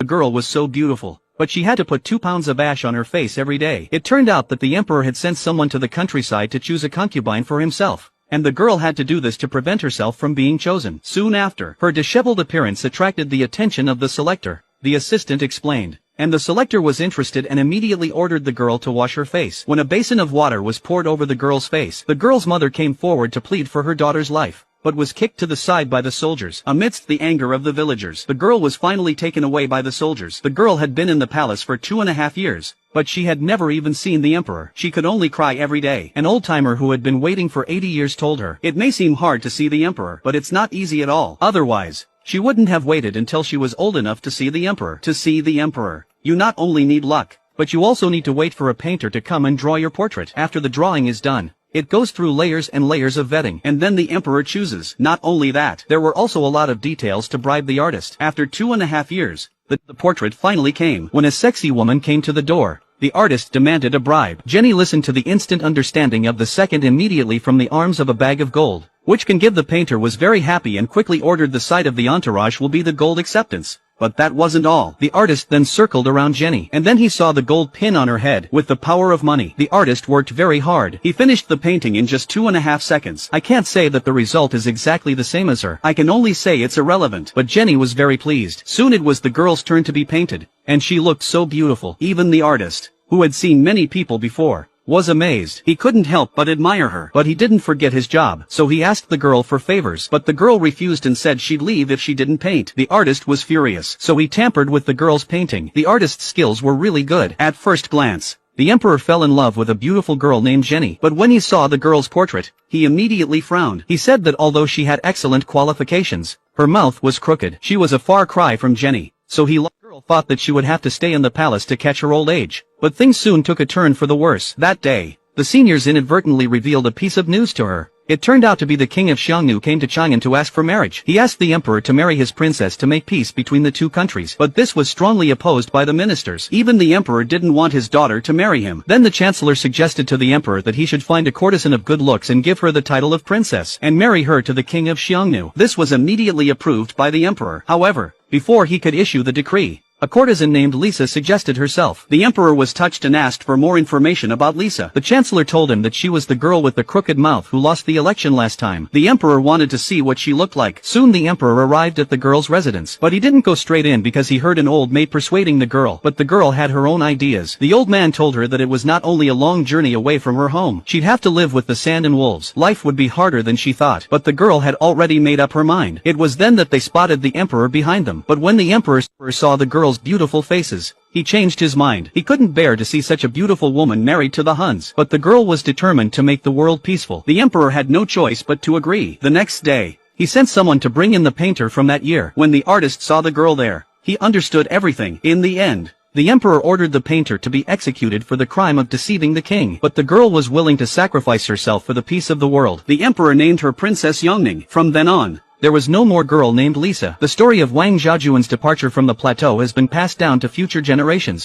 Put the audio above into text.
girl was so beautiful, but she had to put 2 pounds of ash on her face every day. It turned out that the emperor had sent someone to the countryside to choose a concubine for himself, and the girl had to do this to prevent herself from being chosen. Soon after, her disheveled appearance attracted the attention of the selector, the assistant explained, and the selector was interested and immediately ordered the girl to wash her face. When a basin of water was poured over the girl's face, the girl's mother came forward to plead for her daughter's life, but was kicked to the side by the soldiers. Amidst the anger of the villagers, the girl was finally taken away by the soldiers. The girl had been in the palace for 2.5 years, but she had never even seen the emperor. She could only cry every day. An old-timer who had been waiting for 80 years told her, "It may seem hard to see the emperor, but it's not easy at all. Otherwise, she wouldn't have waited until she was old enough to see the emperor." To see the emperor, you not only need luck, but you also need to wait for a painter to come and draw your portrait. After the drawing is done, it goes through layers and layers of vetting, and then the emperor chooses. Not only that, there were also a lot of details to bribe the artist. After 2.5 years, the portrait finally came. When a sexy woman came to the door, the artist demanded a bribe. Jenny listened to the instant understanding of the second immediately from the arms of a bag of gold, which can give the painter was very happy and quickly ordered the sight of the entourage will be the gold acceptance. But that wasn't all. The artist then circled around Jenny, and then he saw the gold pin on her head. With the power of money, the artist worked very hard. He finished the painting in just 2.5 seconds. I can't say that the result is exactly the same as her. I can only say it's irrelevant. But Jenny was very pleased. Soon it was the girl's turn to be painted, and she looked so beautiful. Even the artist, who had seen many people before, was amazed. He couldn't help but admire her. But he didn't forget his job, so he asked the girl for favors. But the girl refused and said she'd leave if she didn't paint. The artist was furious, so he tampered with the girl's painting. The artist's skills were really good. At first glance, the emperor fell in love with a beautiful girl named Jenny. But when he saw the girl's portrait, he immediately frowned. He said that although she had excellent qualifications, her mouth was crooked. She was a far cry from Jenny, so the girl thought that she would have to stay in the palace to catch her old age. But things soon took a turn for the worse. That day, the seniors inadvertently revealed a piece of news to her. It turned out to be the king of Xiongnu came to Chang'an to ask for marriage. He asked the emperor to marry his princess to make peace between the two countries. But this was strongly opposed by the ministers. Even the emperor didn't want his daughter to marry him. Then the chancellor suggested to the emperor that he should find a courtesan of good looks and give her the title of princess, and marry her to the king of Xiongnu. This was immediately approved by the emperor. However, before he could issue the decree, a courtesan named Lisa suggested herself. The emperor was touched and asked for more information about Lisa. The chancellor told him that she was the girl with the crooked mouth who lost the election last time. The emperor wanted to see what she looked like. Soon the emperor arrived at the girl's residence. But he didn't go straight in because he heard an old maid persuading the girl. But the girl had her own ideas. The old man told her that it was not only a long journey away from her home. She'd have to live with the sand and wolves. Life would be harder than she thought. But the girl had already made up her mind. It was then that they spotted the emperor behind them. But when the emperor saw the girl's beautiful faces, he changed his mind. He couldn't bear to see such a beautiful woman married to the Huns. But the girl was determined to make the world peaceful. The emperor had no choice but to agree. The next day, he sent someone to bring in the painter from that year. When the artist saw the girl there, he understood everything. In the end, the emperor ordered the painter to be executed for the crime of deceiving the king. But the girl was willing to sacrifice herself for the peace of the world. The emperor named her Princess Yongning. From then on, there was no more girl named Lisa. The story of Wang Zhaojun's departure from the plateau has been passed down to future generations.